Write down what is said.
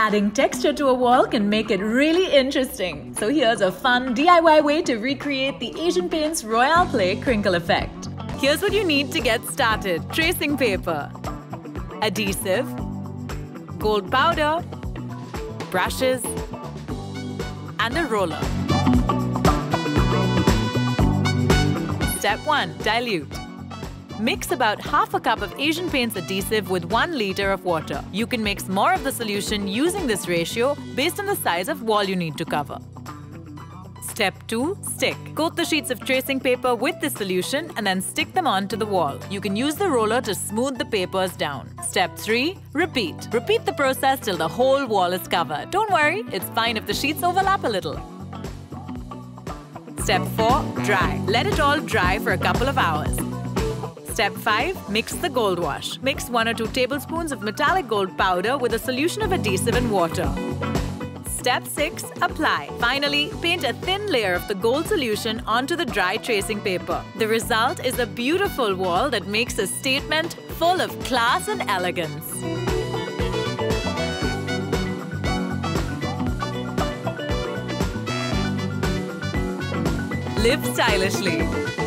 Adding texture to a wall can make it really interesting. So here's a fun DIY way to recreate the Asian Paints Royale Play Crinkle effect. Here's what you need to get started. Tracing paper, adhesive, gold powder, brushes, and a roller. Step 1. Dilute. Mix about half a cup of Asian Paints adhesive with 1 liter of water. You can mix more of the solution using this ratio based on the size of wall you need to cover. Step 2. Stick. Coat the sheets of tracing paper with this solution and then stick them onto the wall. You can use the roller to smooth the papers down. Step 3. Repeat. Repeat the process till the whole wall is covered. Don't worry, it's fine if the sheets overlap a little. Step 4. Dry. Let it all dry for a couple of hours. Step 5. Mix the gold wash. Mix 1 or 2 tablespoons of metallic gold powder with a solution of adhesive and water. Step 6. Apply. Finally, paint a thin layer of the gold solution onto the dry tracing paper. The result is a beautiful wall that makes a statement full of class and elegance. Live stylishly.